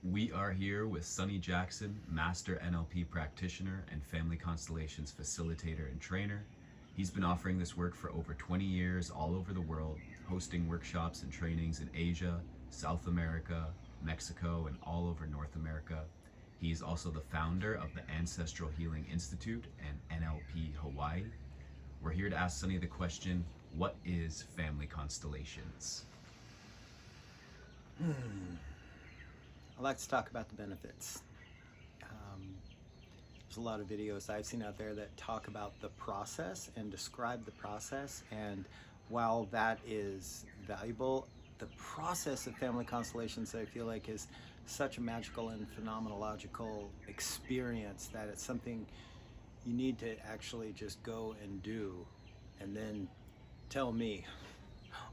We are here with Sunny Jackson, Master NLP practitioner and Family Constellations facilitator and trainer. He's been offering this work for over 20 years all over the world, hosting workshops and trainings in Asia, South America, Mexico, and all over North America. He's also the founder of the Ancestral Healing Institute and NLP Hawaii. We're here to ask Sunny the question, what is family constellations? I like to talk about the benefits. There's a lot of videos I've seen out there that talk about the process and describe the process. And while that is valuable, the process of family constellations, I feel like, is such a magical and phenomenological experience that it's something you need to actually just go and do and then tell me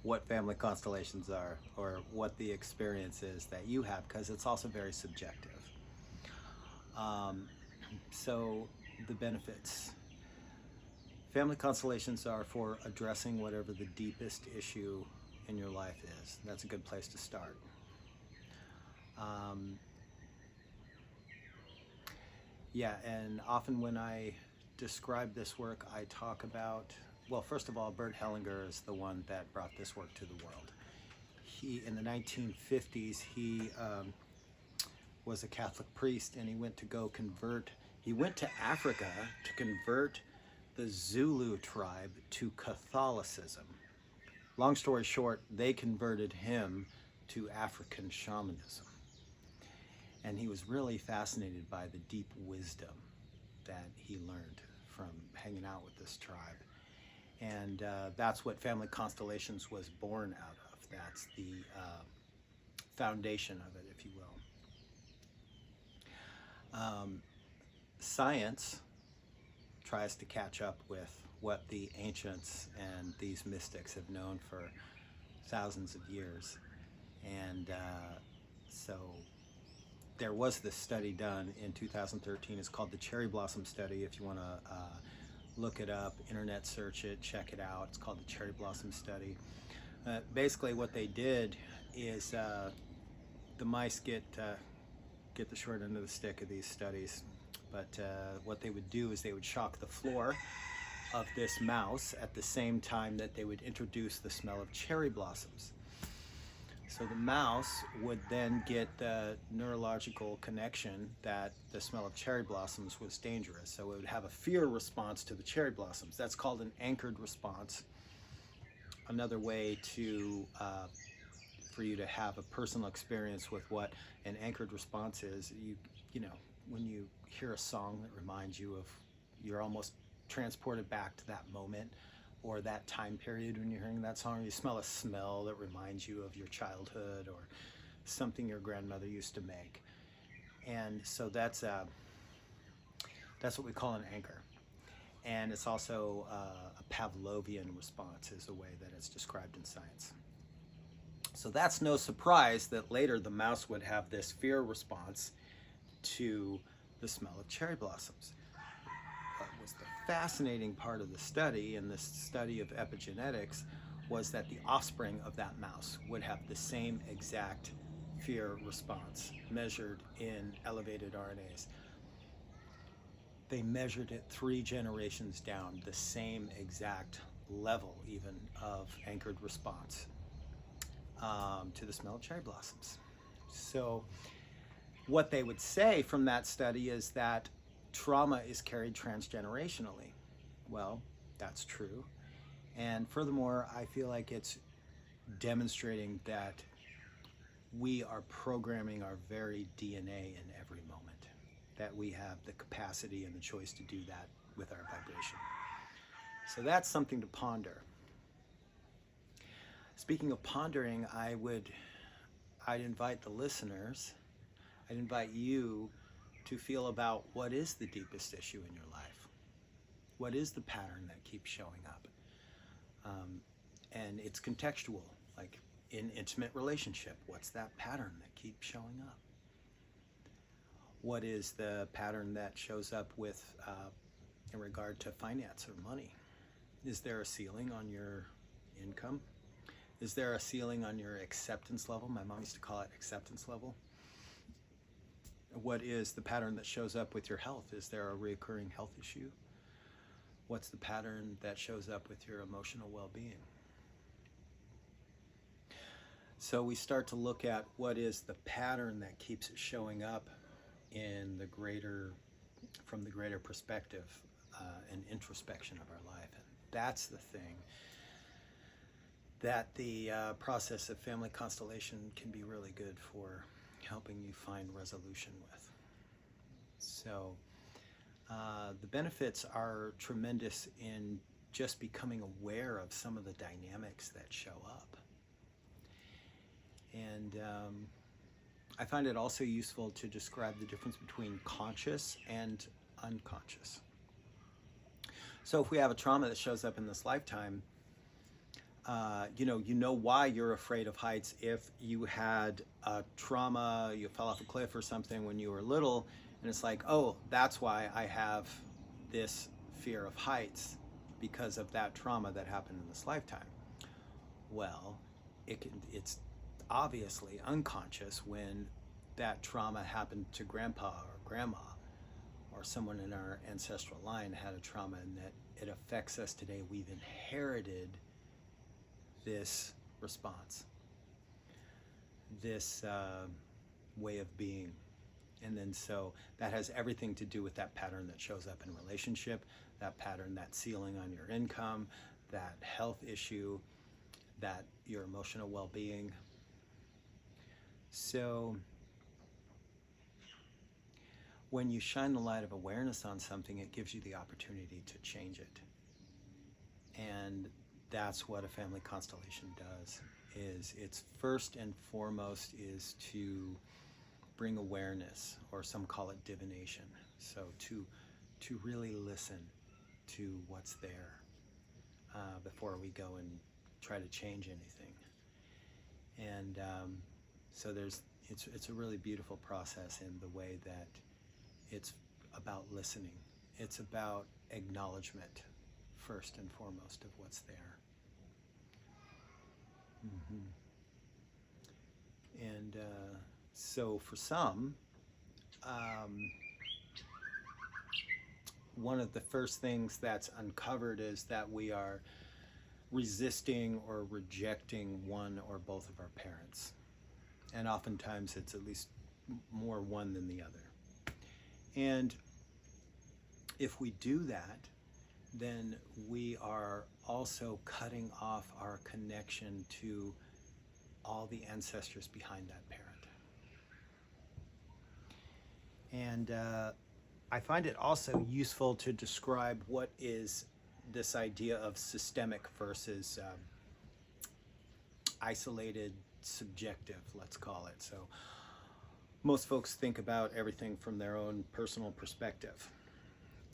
what family constellations are or what the experience is that you have, because it's also very subjective. So the benefits. Family constellations are for addressing whatever the deepest issue in your life is. That's a good place to start. And often when I describe this work, I talk about, well, first of all, Bert Hellinger is the one that brought this work to the world. He, in the 1950s, he was a Catholic priest, and he went to Africa to convert the Zulu tribe to Catholicism. Long story short, they converted him to African shamanism. And he was really fascinated by the deep wisdom that he learned from hanging out with this tribe. And that's what Family Constellations was born out of. That's the foundation of it, if you will. Science tries to catch up with what the ancients and these mystics have known for thousands of years. And so there was this study done in 2013. It's called the Cherry Blossom Study. If you want to look it up, internet search it, check it out. It's called the Cherry Blossom Study. Basically what they did is the mice get the short end of the stick of these studies. But what they would do is they would shock the floor of this mouse at the same time that they would introduce the smell of cherry blossoms. So the mouse would then get the neurological connection that the smell of cherry blossoms was dangerous. So it would have a fear response to the cherry blossoms. That's called an anchored response. Another way to for you to have a personal experience with what an anchored response is, you know, when you hear a song that reminds you of, you're almost transported back to that moment or that time period when you're hearing that song. You smell a smell that reminds you of your childhood or something your grandmother used to make. And so that's what we call an anchor. And it's also a Pavlovian response is the way that it's described in science. So that's no surprise that later the mouse would have this fear response to the smell of cherry blossoms. What was the fascinating part of the study, and this study of epigenetics, was that the offspring of that mouse would have the same exact fear response measured in elevated RNAs. They measured it 3 generations down, the same exact level even of anchored response to the smell of cherry blossoms. So what they would say from that study is that trauma is carried transgenerationally. Well, that's true. And furthermore, I feel like it's demonstrating that we are programming our very DNA in every moment, that we have the capacity and the choice to do that with our vibration. So that's something to ponder. Speaking of pondering, I'd invite the listeners, I'd invite you to feel about what is the deepest issue in your life. What is the pattern that keeps showing up? And it's contextual, like in intimate relationship, what's that pattern that keeps showing up? What is the pattern that shows up with in regard to finance or money? Is there a ceiling on your income? Is there a ceiling on your acceptance level? My mom used to call it acceptance level. What is the pattern that shows up with your health? Is there a recurring health issue? What's the pattern that shows up with your emotional well-being? So we start to look at what is the pattern that keeps it showing up in the greater, from the greater perspective and introspection of our life. And that's the thing that the process of family constellation can be really good for helping you find resolution with. So the benefits are tremendous in just becoming aware of some of the dynamics that show up. And I find it also useful to describe the difference between conscious and unconscious. So if we have a trauma that shows up in this lifetime, you know why you're afraid of heights. If you had a trauma, you fell off a cliff or something when you were little, and it's like, oh, that's why I have this fear of heights, because of that trauma that happened in this lifetime. Well, it's obviously unconscious when that trauma happened to grandpa or grandma, or someone in our ancestral line had a trauma, and that it affects us today. We've inherited this response, this way of being. And then so that has everything to do with that pattern that shows up in relationship, that pattern, that ceiling on your income, that health issue, that your emotional well-being. So when you shine the light of awareness on something, it gives you the opportunity to change it. And that's what a family constellation does. Is it's first and foremost is to bring awareness, or some call it divination. So to really listen to what's there before we go and try to change anything. And so it's a really beautiful process in the way that it's about listening. It's about acknowledgement first and foremost of what's there. And so for some, one of the first things that's uncovered is that we are resisting or rejecting one or both of our parents. And oftentimes it's at least more one than the other. And if we do that, then we are also cutting off our connection to all the ancestors behind that parent. And I find it also useful to describe what is this idea of systemic versus isolated, subjective, let's call it. So most folks think about everything from their own personal perspective.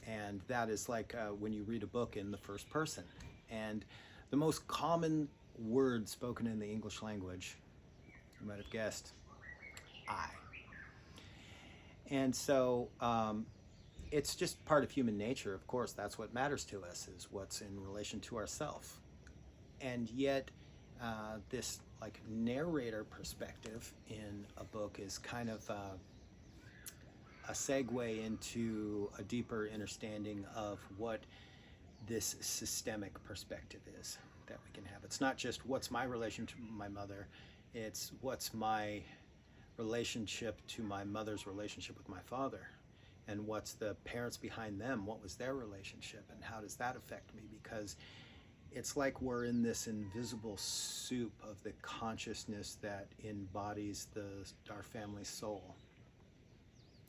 And that is like when you read a book in the first person. And the most common word spoken in the English language, you might have guessed, I. And so it's just part of human nature, of course. That's what matters to us, is what's in relation to ourself. And yet this like narrator perspective in a book is kind of a segue into a deeper understanding of what this systemic perspective is that we can have. It's not just what's my relationship to my mother, it's what's my relationship to my mother's relationship with my father, and what's the parents behind them, what was their relationship, and how does that affect me? Because it's like we're in this invisible soup of the consciousness that embodies our family soul.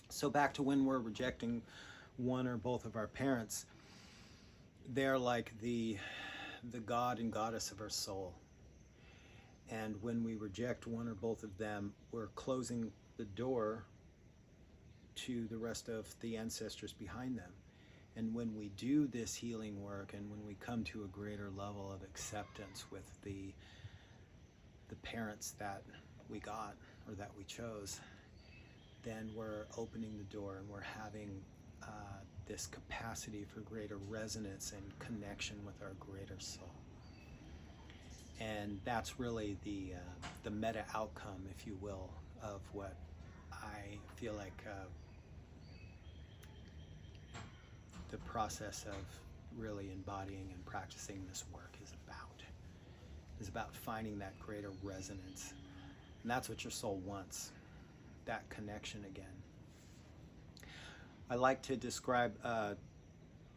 So back to when we're rejecting one or both of our parents, they're like the god and goddess of our soul. And when we reject one or both of them, we're closing the door to the rest of the ancestors behind them. And when we do this healing work, and when we come to a greater level of acceptance with the parents that we got or that we chose, then we're opening the door, and we're having this capacity for greater resonance and connection with our greater soul. And that's really the meta outcome, if you will, of what I feel like the process of really embodying and practicing this work is about finding that greater resonance. And that's what your soul wants, that connection again. I like to describe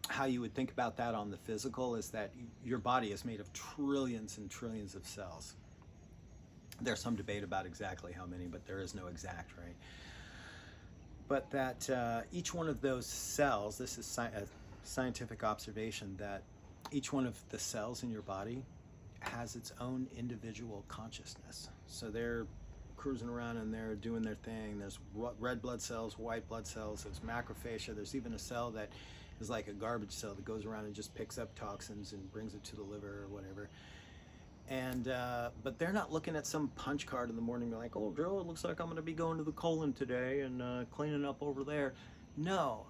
how you would think about that on the physical is that your body is made of trillions and trillions of cells. There's some debate about exactly how many, but there is no exact, right? But that each one of those cells, this is a scientific observation, that each one of the cells in your body has its own individual consciousness. So they're cruising around and they're doing their thing. There's red blood cells, white blood cells, there's macrophagia. There's even a cell that is like a garbage cell that goes around and just picks up toxins and brings it to the liver or whatever. And but they're not looking at some punch card in the morning and like, oh Joe, it looks like I'm going to be going to the colon today and cleaning up over there. No,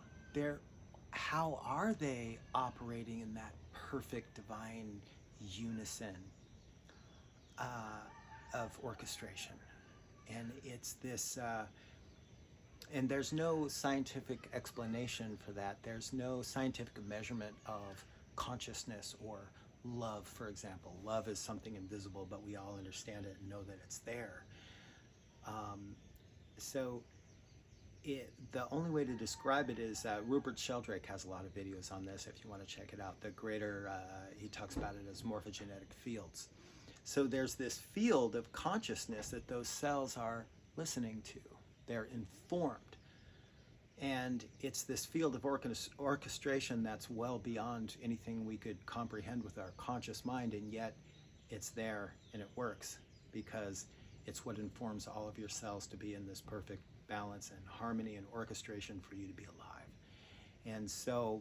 how are they operating in that perfect divine unison of orchestration? And it's this, and there's no scientific explanation for that. There's no scientific measurement of consciousness or love, for example. Love is something invisible, but we all understand it and know that it's there. So the only way to describe it is Rupert Sheldrake has a lot of videos on this if you want to check it out. The greater, he talks about it as morphogenetic fields. So there's this field of consciousness that those cells are listening to. They're informed. And it's this field of orchestration that's well beyond anything we could comprehend with our conscious mind, and yet it's there and it works because it's what informs all of your cells to be in this perfect balance and harmony and orchestration for you to be alive. And so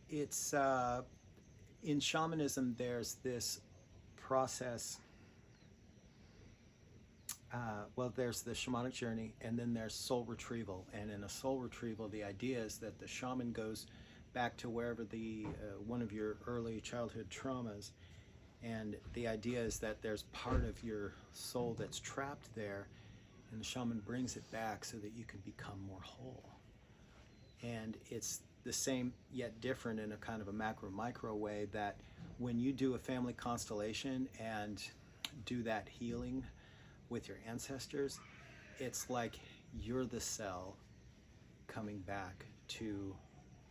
it's in shamanism there's this process, there's the shamanic journey, and then there's soul retrieval. And in a soul retrieval, the idea is that the shaman goes back to wherever one of your early childhood traumas, and the idea is that there's part of your soul that's trapped there, and the shaman brings it back so that you can become more whole. And it's the same yet different in a kind of a macro-micro way, that when you do a family constellation and do that healing with your ancestors, it's like you're the cell coming back to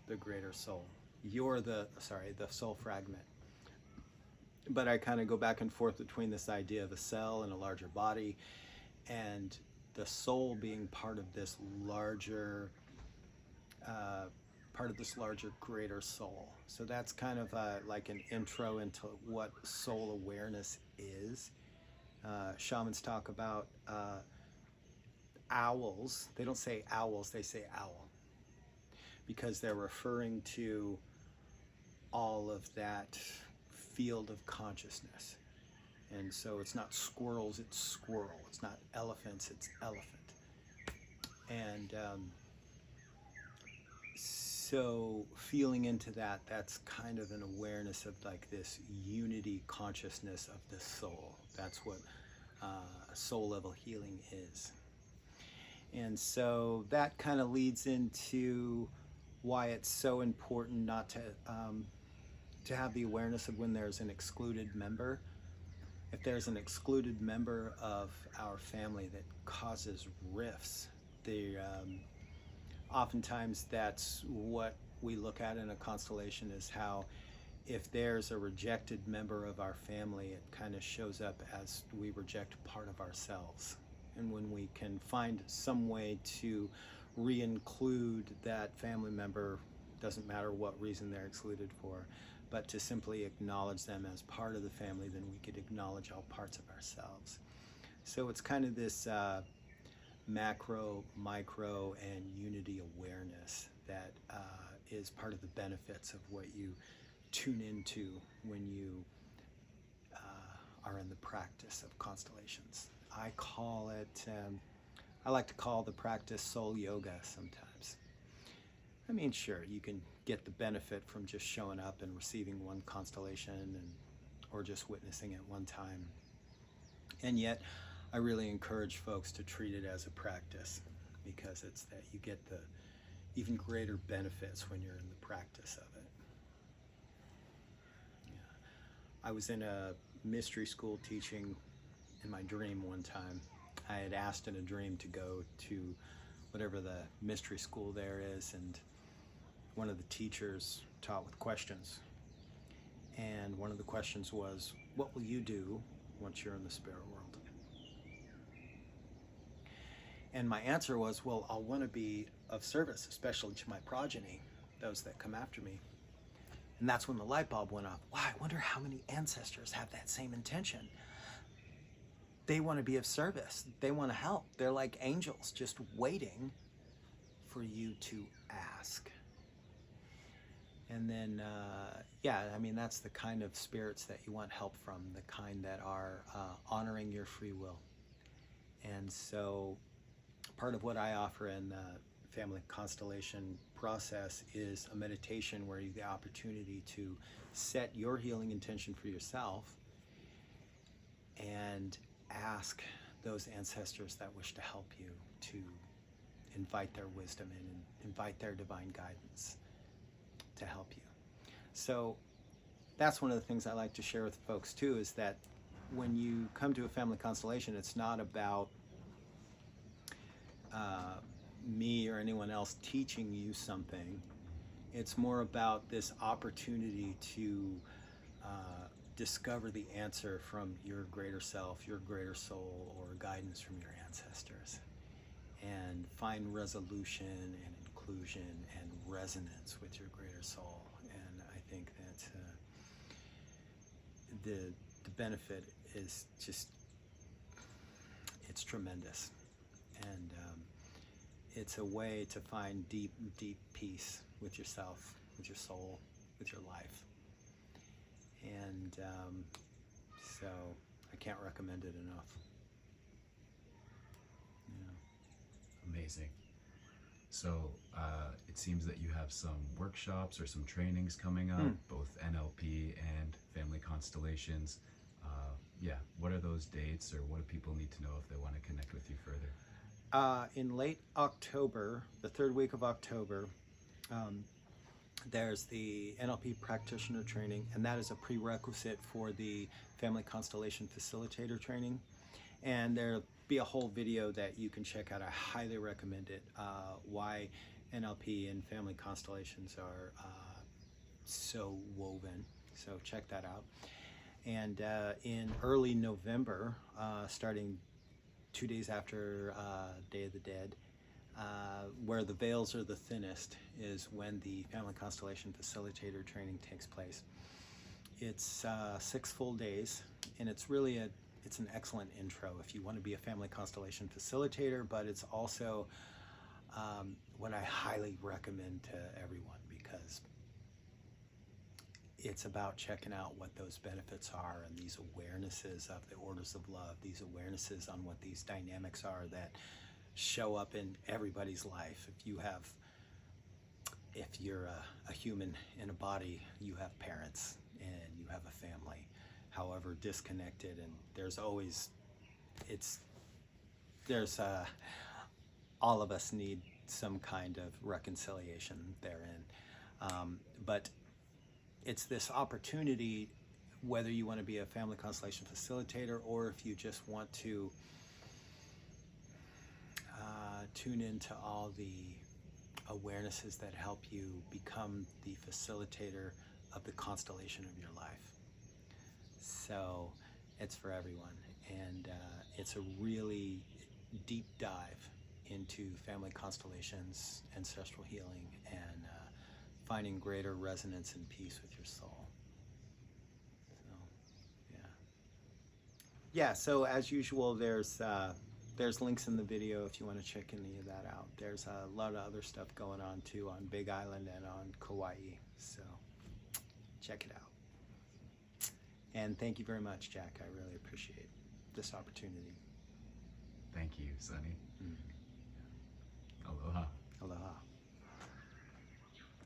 the greater soul. You're the soul fragment. But I kind of go back and forth between this idea of a cell and a larger body, and the soul being part of this larger greater soul. So that's kind of like an intro into what soul awareness is. Shamans talk about owls. They don't say owls, they say owl, because they're referring to all of that field of consciousness. And so it's not squirrels, it's squirrel. It's not elephants, it's elephant. And so feeling into that, that's kind of an awareness of like this unity consciousness of the soul. That's what soul level healing is. And so that kind of leads into why it's so important not to have the awareness of when there's an excluded member. If there's an excluded member of our family that causes rifts, oftentimes that's what we look at in a constellation, is how if there's a rejected member of our family, it kind of shows up as we reject part of ourselves. And when we can find some way to re-include that family member, doesn't matter what reason they're excluded for, but to simply acknowledge them as part of the family, then we could acknowledge all parts of ourselves. So it's kind of this macro, micro, and unity awareness that is part of the benefits of what you tune into when you are in the practice of constellations. I like to call the practice soul yoga sometimes. I mean, sure, you can get the benefit from just showing up and receiving one constellation or just witnessing it one time. And yet, I really encourage folks to treat it as a practice, because it's that you get the even greater benefits when you're in the practice of it. I was in a mystery school teaching in my dream one time. I had asked in a dream to go to whatever the mystery school there is, and one of the teachers taught with questions. And one of the questions was, what will you do once you're in the spirit world? And my answer was, well, I'll want to be of service, especially to my progeny, those that come after me. And that's when the light bulb went off. Wow, I wonder how many ancestors have that same intention. They want to be of service. They want to help. They're like angels, just waiting for you to ask. And then, yeah, I mean, that's the kind of spirits that you want help from, the kind that are honoring your free will. And so part of what I offer in the family constellation process is a meditation where you get the opportunity to set your healing intention for yourself and ask those ancestors that wish to help you to invite their wisdom in and invite their divine guidance to help you. So that's one of the things I like to share with folks too, is that when you come to a family constellation, it's not about me or anyone else teaching you something. It's more about this opportunity to discover the answer from your greater self, your greater soul, or guidance from your ancestors, and find resolution and inclusion and resonance with your greater soul. And I think that the benefit is just, it's tremendous. And it's a way to find deep, deep peace with yourself, with your soul, with your life. And so I can't recommend it enough. Yeah. Amazing. So it seems that you have some workshops or some trainings coming up, both NLP and family constellations. Yeah, what are those dates, or what do people need to know if they want to connect with you further? In late October, the third week of October, there's the NLP practitioner training, and that is a prerequisite for the family constellation facilitator training. And there'll be a whole video that you can check out. I highly recommend it, why NLP and family constellations are so woven. So check that out. And in early November, starting 2 days after Day of the Dead, where the veils are the thinnest, is when the family constellation facilitator training takes place. It's 6 full days, and it's really it's an excellent intro if you want to be a family constellation facilitator, but it's also what I highly recommend to everyone, because it's about checking out what those benefits are and these awarenesses of the orders of love, these awarenesses on what these dynamics are that show up in everybody's life. If you're a human in a body, you have parents and you have a family, however disconnected, and all of us need some kind of reconciliation therein. But it's this opportunity, whether you want to be a family constellation facilitator or if you just want to tune into all the awarenesses that help you become the facilitator of the constellation of your life. So it's for everyone, and it's a really deep dive into family constellations, ancestral healing, and finding greater resonance and peace with your soul. So, yeah. So as usual, there's links in the video if you want to check any of that out. There's a lot of other stuff going on too on Big Island and on Kauai. So check it out. And thank you very much, Jack. I really appreciate this opportunity. Thank you, Sonny. Aloha. Aloha.